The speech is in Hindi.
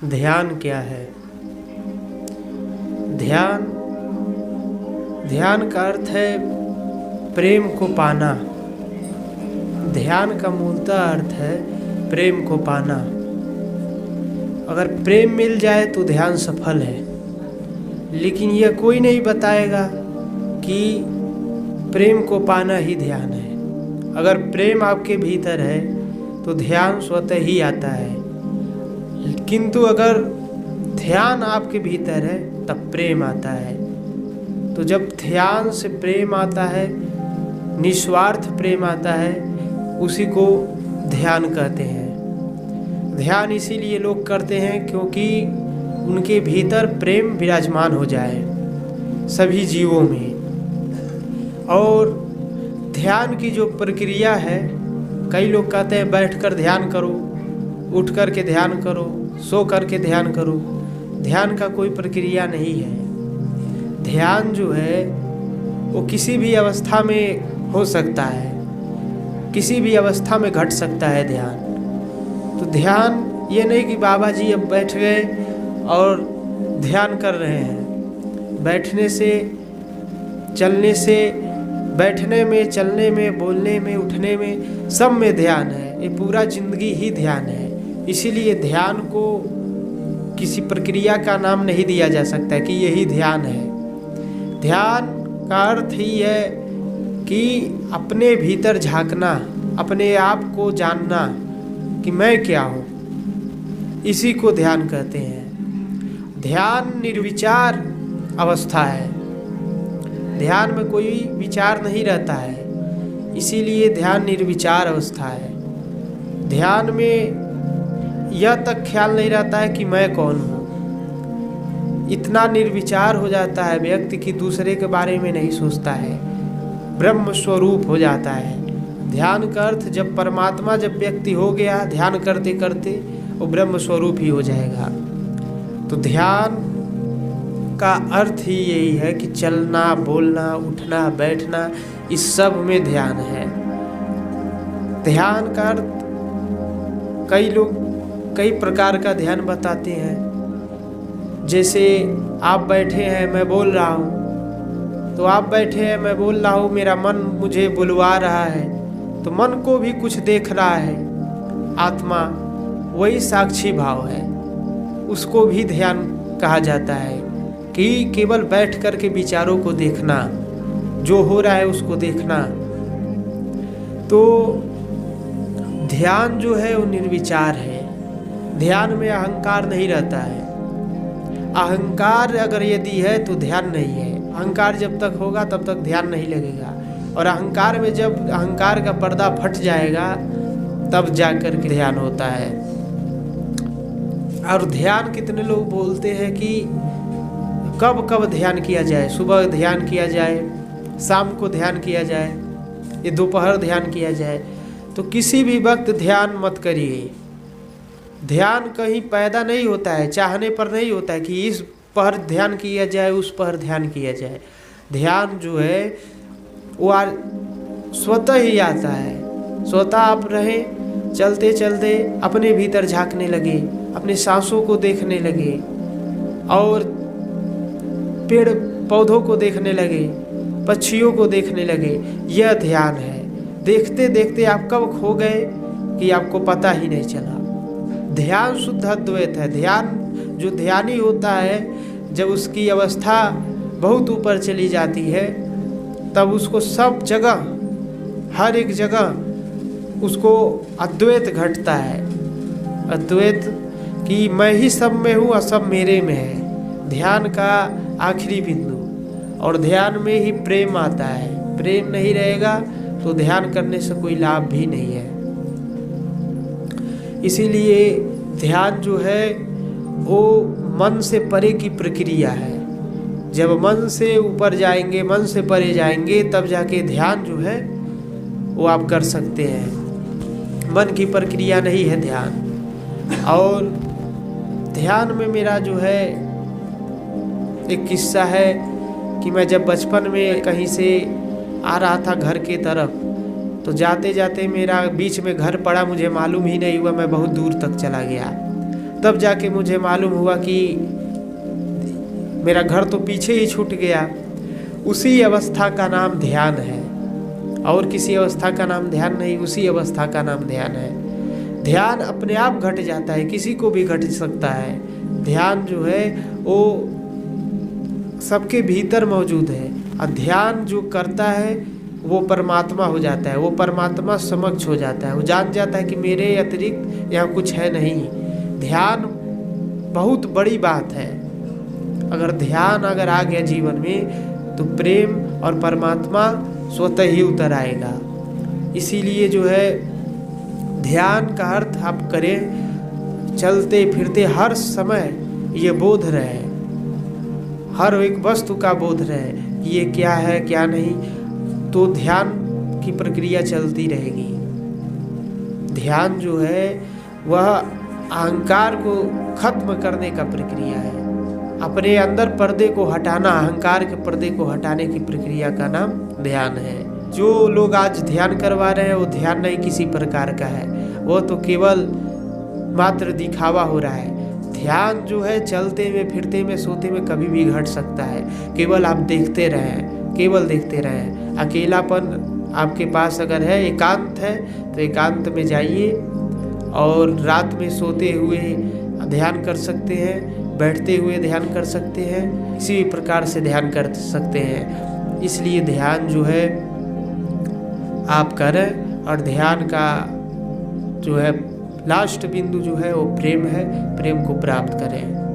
ध्यान क्या है? ध्यान ध्यान का अर्थ है प्रेम को पाना। ध्यान का मूलतः अर्थ है प्रेम को पाना। अगर प्रेम मिल जाए तो ध्यान सफल है, लेकिन यह कोई नहीं बताएगा कि प्रेम को पाना ही ध्यान है। अगर प्रेम आपके भीतर है तो ध्यान स्वतः ही आता है, किंतु अगर ध्यान आपके भीतर है तब प्रेम आता है। तो जब ध्यान से प्रेम आता है, निस्वार्थ प्रेम आता है, उसी को ध्यान कहते हैं। ध्यान इसीलिए लोग करते हैं क्योंकि उनके भीतर प्रेम विराजमान हो जाए सभी जीवों में। और ध्यान की जो प्रक्रिया है, कई लोग कहते हैं बैठकर ध्यान करो, उठ कर के ध्यान करो, सो कर के ध्यान करो। ध्यान का कोई प्रक्रिया नहीं है। ध्यान जो है वो किसी भी अवस्था में हो सकता है, किसी भी अवस्था में घट सकता है ध्यान। तो ध्यान ये नहीं कि बाबा जी अब बैठ गए और ध्यान कर रहे हैं। बैठने से, चलने से, बैठने में, चलने में, बोलने में, उठने में, सब में ध्यान है। ये पूरा जिंदगी ही ध्यान है। इसीलिए ध्यान को किसी प्रक्रिया का नाम नहीं दिया जा सकता कि यही ध्यान है। ध्यान का अर्थ ही है कि अपने भीतर झांकना, अपने आप को जानना कि मैं क्या हूँ, इसी को ध्यान कहते हैं। ध्यान निर्विचार अवस्था है। ध्यान में कोई विचार नहीं रहता है, इसीलिए ध्यान निर्विचार अवस्था है। ध्यान में यह तक ख्याल नहीं रहता है कि मैं कौन हूँ। इतना निर्विचार हो जाता है व्यक्ति कि दूसरे के बारे में नहीं सोचता है, ब्रह्म स्वरूप हो जाता है। ध्यान का अर्थ जब परमात्मा, जब व्यक्ति हो गया ध्यान करते करते, वो ब्रह्म स्वरूप ही हो जाएगा। तो ध्यान का अर्थ ही यही है कि चलना, बोलना, उठना, बैठना, इस सब में ध्यान है। ध्यान का अर्थ कई लोग कई प्रकार का ध्यान बताते हैं। जैसे आप बैठे हैं, मैं बोल रहा हूँ, तो आप बैठे हैं, मैं बोल रहा हूँ, मेरा मन मुझे बुलवा रहा है, तो मन को भी कुछ देख रहा है आत्मा, वही साक्षी भाव है। उसको भी ध्यान कहा जाता है कि केवल बैठ कर के विचारों को देखना, जो हो रहा है उसको देखना। तो ध्यान जो है वो निर्विचार है। ध्यान में अहंकार नहीं रहता है। अहंकार अगर यदि है तो ध्यान नहीं है। अहंकार जब तक होगा तब तक ध्यान नहीं लगेगा, और अहंकार में जब अहंकार का पर्दा फट जाएगा तब जाकर के ध्यान होता है। और ध्यान कितने लोग बोलते हैं कि कब कब ध्यान किया जाए, सुबह ध्यान किया जाए, शाम को ध्यान किया जाए, ये दोपहर ध्यान किया जाए। तो किसी भी वक्त ध्यान मत करिए। ध्यान कहीं पैदा नहीं होता है, चाहने पर नहीं होता है कि इस पहर ध्यान किया जाए, उस पहर ध्यान किया जाए। ध्यान जो है वो स्वतः ही आता है। स्वतः आप रहें, चलते चलते अपने भीतर झांकने लगे, अपने सांसों को देखने लगे, और पेड़ पौधों को देखने लगे, पक्षियों को देखने लगे। यह ध्यान है। देखते देखते आप कब खो गए कि आपको पता ही नहीं चला। ध्यान शुद्ध अद्वैत है। ध्यान जो ध्यानी होता है, जब उसकी अवस्था बहुत ऊपर चली जाती है, तब उसको सब जगह, हर एक जगह उसको अद्वैत घटता है। अद्वैत कि मैं ही सब में हूँ और सब मेरे में है। ध्यान का आखिरी बिंदु। और ध्यान में ही प्रेम आता है। प्रेम नहीं रहेगा तो ध्यान करने से कोई लाभ भी नहीं है। इसीलिए ध्यान जो है वो मन से परे की प्रक्रिया है। जब मन से ऊपर जाएंगे, मन से परे जाएंगे, तब जाके ध्यान जो है वो आप कर सकते हैं। मन की प्रक्रिया नहीं है ध्यान। और ध्यान में मेरा जो है एक किस्सा है कि मैं जब बचपन में कहीं से आ रहा था घर के तरफ, तो जाते जाते मेरा बीच में घर पड़ा, मुझे मालूम ही नहीं हुआ, मैं बहुत दूर तक चला गया। तब जाके मुझे मालूम हुआ कि मेरा घर तो पीछे ही छूट गया। उसी अवस्था का नाम ध्यान है, और किसी अवस्था का नाम ध्यान नहीं, उसी अवस्था का नाम ध्यान है। ध्यान अपने आप घट जाता है, किसी को भी घट सकता है। ध्यान जो है वो सबके भीतर मौजूद है, और ध्यान जो करता है वो परमात्मा हो जाता है, वो परमात्मा समक्ष हो जाता है। वो जान जाता है कि मेरे अतिरिक्त यहाँ कुछ है नहीं। ध्यान बहुत बड़ी बात है। अगर ध्यान आ गया जीवन में तो प्रेम और परमात्मा स्वतः ही उतर आएगा। इसीलिए जो है ध्यान का अर्थ आप करें, चलते फिरते हर समय ये बोध रहे, हर एक वस्तु का बोध रहे कि ये क्या है क्या नहीं, तो ध्यान की प्रक्रिया चलती रहेगी। ध्यान जो है वह अहंकार को खत्म करने का प्रक्रिया है। अपने अंदर पर्दे को हटाना, अहंकार के पर्दे को हटाने की प्रक्रिया का नाम ध्यान है। जो लोग आज ध्यान करवा रहे हैं वो ध्यान नहीं किसी प्रकार का है, वो तो केवल मात्र दिखावा हो रहा है। ध्यान जो है चलते में फिरते में सोते में कभी भी घट सकता है। केवल आप देखते रहें, केवल देखते रहें। अकेलापन आपके पास अगर है, एकांत है, तो एकांत में जाइए और रात में सोते हुए ध्यान कर सकते हैं, बैठते हुए ध्यान कर सकते हैं, किसी भी प्रकार से ध्यान कर सकते हैं। इसलिए ध्यान जो है आप करें, और ध्यान का जो है लास्ट बिंदु जो है वो प्रेम है, प्रेम को प्राप्त करें।